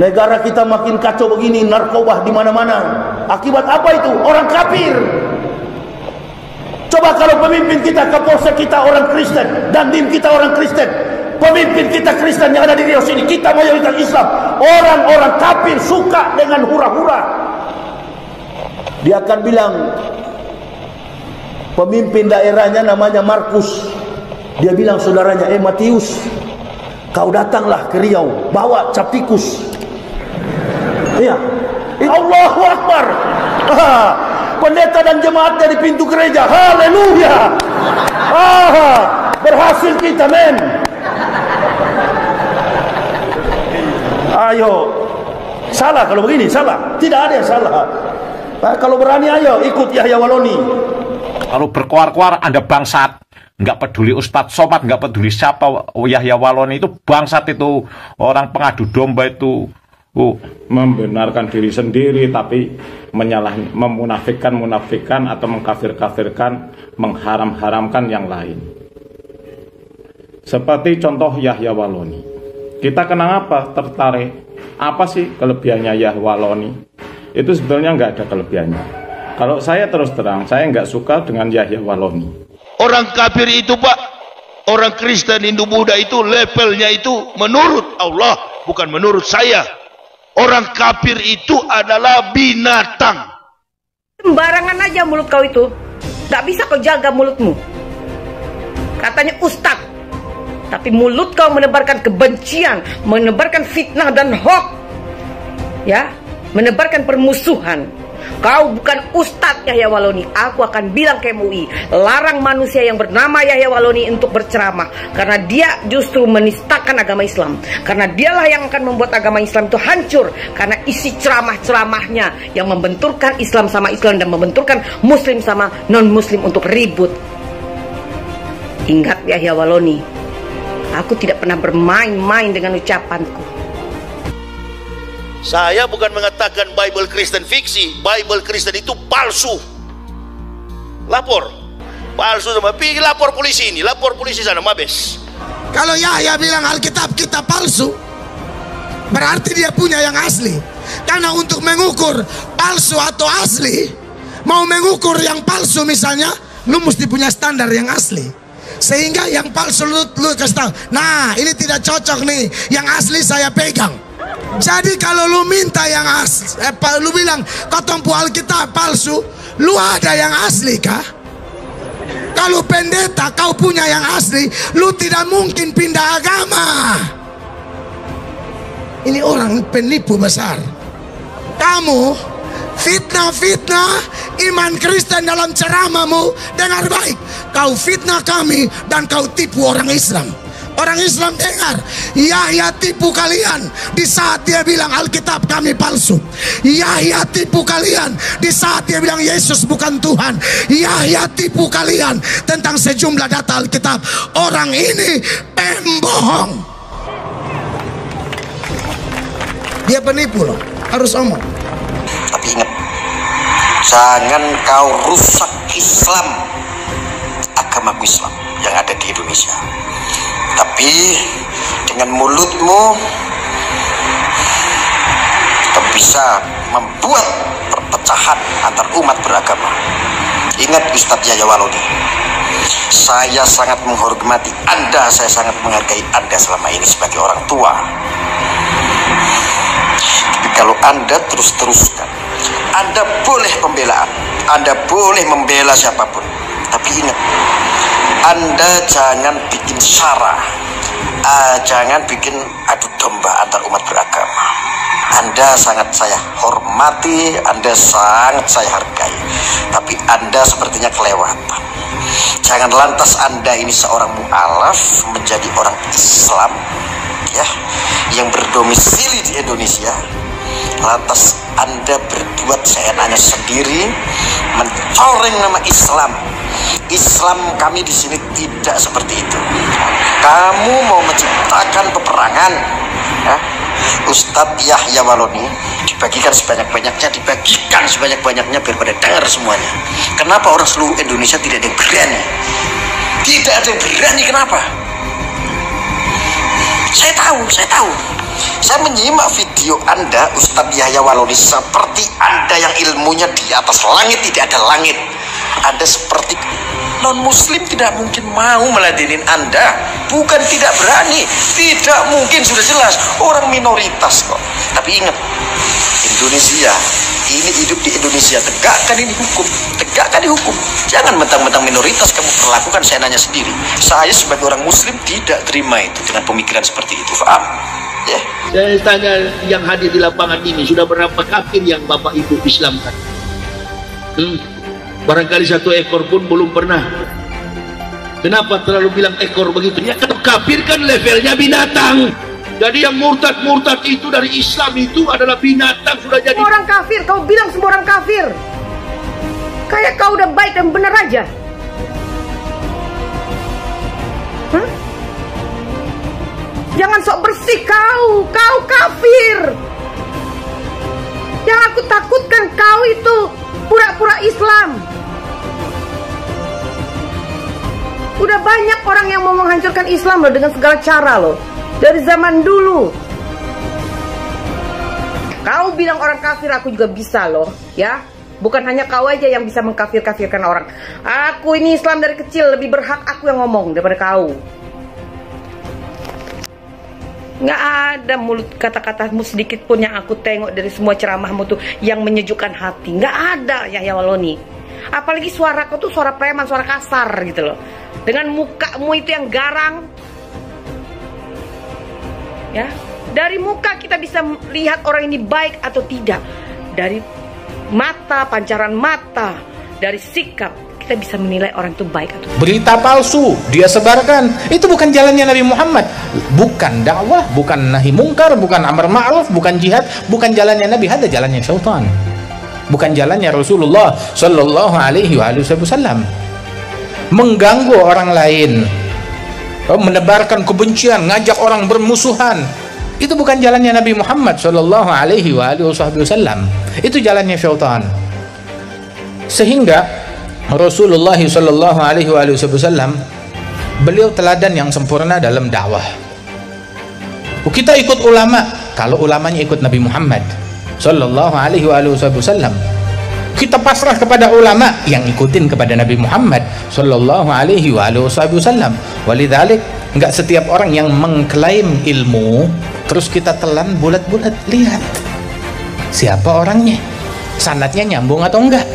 Negara kita makin kacau begini, narkoba di mana-mana. Akibat apa itu? Orang kafir. Coba kalau pemimpin kita, kapolsek kita orang Kristen, dandim kita orang Kristen, pemimpin kita Kristen yang ada di Riau sini, kita mayoritas Islam, orang-orang kafir suka dengan hura-hura. Dia akan bilang, pemimpin daerahnya namanya Markus, dia bilang saudaranya, Matius, kau datanglah ke Riau, bawa cap tikus. Iya, Allahu Akbar. Pendeta dan jemaatnya di pintu gereja, haleluya. Berhasil kita, men. Ayo, salah kalau begini, salah. Tidak ada yang salah. Kalau berani, ayo ikut Yahya Waloni. Kalau berkuar-kuar Anda bangsat, nggak peduli Ustadz Somad, nggak peduli siapa, Yahya Waloni itu bangsat, itu orang pengadu domba itu. Membenarkan diri sendiri tapi memunafikkan atau mengkafir-kafirkan, mengharam-haramkan yang lain. Seperti contoh Yahya Waloni. Kita kenapa tertarik? Apa sih kelebihannya Yahya Waloni? Itu sebetulnya nggak ada kelebihannya. Kalau saya terus terang, saya nggak suka dengan Yahya Waloni. Orang kafir itu, Pak, orang Kristen, Hindu, Buddha itu levelnya itu menurut Allah, bukan menurut saya. Orang kafir itu adalah binatang. Sembarangan aja mulut kau itu. Gak bisa kau jaga mulutmu. Katanya ustadz, tapi mulut kau menebarkan kebencian, menebarkan fitnah dan hoax, ya, menebarkan permusuhan. Kau bukan Ustadz Yahya Waloni. Aku akan bilang ke MUI, larang manusia yang bernama Yahya Waloni untuk berceramah, karena dia justru menistakan agama Islam. Karena dialah yang akan membuat agama Islam itu hancur, karena isi ceramah-ceramahnya yang membenturkan Islam sama Islam dan membenturkan Muslim sama non-Muslim untuk ribut. Ingat Yahya Waloni, aku tidak pernah bermain-main dengan ucapanku. Saya bukan mengatakan Bible Kristen fiksi. Bible Kristen itu palsu. Lapor. Palsu sama. Pergi lapor polisi ini. Lapor polisi sana, Mabes. Kalau Yahya bilang Alkitab kita palsu, berarti dia punya yang asli. Karena untuk mengukur palsu atau asli, mau mengukur yang palsu misalnya, lu mesti punya standar yang asli. Sehingga yang palsu lu kasih tahu, nah ini tidak cocok nih, yang asli saya pegang. Jadi kalau lu minta yang asli, lu bilang ketompu Alkitab palsu, lu ada yang asli kah? Kalau pendeta kau punya yang asli, lu tidak mungkin pindah agama. Ini orang penipu besar. Kamu fitnah iman Kristen dalam ceramahmu, dengar baik, kau fitnah kami dan kau tipu orang Islam. Orang Islam dengar, Yahya tipu kalian di saat dia bilang Alkitab kami palsu. Yahya tipu kalian di saat dia bilang Yesus bukan Tuhan. Yahya tipu kalian tentang sejumlah data Alkitab. Orang ini pembohong. Dia penipu loh, harus omong. Tapi ingat, jangan kau rusak Islam, agama Islam yang ada di Indonesia. Tapi dengan mulutmu kau bisa membuat perpecahan antar umat beragama. Ingat Ustadz Yahya Waloni, saya sangat menghormati Anda, saya sangat menghargai Anda selama ini sebagai orang tua. Tapi kalau Anda terus-teruskan, Anda boleh pembelaan, Anda boleh membela siapapun, tapi ingat, Anda jangan bikin sara, jangan bikin adu domba antar umat beragama. Anda sangat saya hormati, Anda sangat saya hargai, tapi Anda sepertinya kelewatan. Jangan lantas Anda ini seorang mu'alaf menjadi orang Islam, ya, yang berdomisili di Indonesia. Lantas Anda berbuat seenaknya sendiri, mencoreng nama Islam. Islam kami di sini tidak seperti itu. Kamu mau menciptakan peperangan, ya? Ustadz Yahya Waloni dibagikan sebanyak-banyaknya, dibagikan sebanyak-banyaknya biar pada dengar semuanya. Kenapa orang seluruh Indonesia tidak ada yang berani? Tidak ada yang berani, kenapa? Saya tahu. Saya menyimak video Anda, Ustadz Yahya Waloni, seperti Anda yang ilmunya di atas langit, tidak ada langit. Anda seperti non-muslim tidak mungkin mau meladenin Anda. Bukan tidak berani, tidak mungkin, sudah jelas. Orang minoritas kok. Tapi ingat, Indonesia, ini hidup di Indonesia, tegakkan ini hukum, tegakkan di hukum. Jangan mentang-mentang minoritas kamu perlakukan. Saya nanya sendiri, saya sebagai orang muslim tidak terima itu dengan pemikiran seperti itu. Paham? Ya. Saya tanya yang hadir di lapangan ini, sudah berapa kafir yang Bapak Ibu Islamkan? Barangkali 1 ekor pun belum pernah. Kenapa terlalu bilang ekor begitu? Ya, kalau kafir kan levelnya binatang. Jadi yang murtad itu dari Islam itu adalah binatang, sudah jadi Orang kafir, kau bilang semua orang kafir. Kayak kau udah baik dan benar aja. Jangan sok bersih kau kafir. Yang aku takutkan kau itu pura-pura Islam. Udah banyak orang yang mau menghancurkan Islam loh dengan segala cara loh. Dari zaman dulu. Kau bilang orang kafir, aku juga bisa loh, ya. Bukan hanya kau aja yang bisa mengkafir-kafirkan orang. Aku ini Islam dari kecil, lebih berhak aku yang ngomong daripada kau. Nggak ada mulut kata-katamu sedikit pun yang aku tengok dari semua ceramahmu tuh yang menyejukkan hati. Nggak ada, Yahya Waloni. Apalagi suara kau tuh suara preman, suara kasar gitu loh. Dengan mukamu itu yang garang. Ya, dari muka kita bisa lihat orang ini baik atau tidak. Dari mata, pancaran mata, dari sikap kita bisa menilai orang itu baik atau tidak. Berita palsu dia sebarkan, itu bukan jalannya Nabi Muhammad, bukan dakwah, bukan nahi mungkar, bukan amar ma'ruf, bukan jihad, bukan jalannya Nabi, ada jalannya syaitan, bukan jalannya Rasulullah Shallallahu Alaihi Wasallam. Mengganggu orang lain, menebarkan kebencian, ngajak orang bermusuhan, itu bukan jalannya Nabi Muhammad Shallallahu Alaihi Wasallam, itu jalannya syaitan. Sehingga Rasulullah Shallallahu Alaihi Wasallam beliau teladan yang sempurna dalam dakwah. Kita ikut ulama kalau ulamanya ikut Nabi Muhammad Shallallahu Alaihi Wasallam. Kita pasrah kepada ulama yang ikutin kepada Nabi Muhammad Shallallahu Alaihi Wasallam. Walidzalik, nggak setiap orang yang mengklaim ilmu terus kita telan bulat-bulat. Lihat siapa orangnya, sanadnya nyambung atau enggak.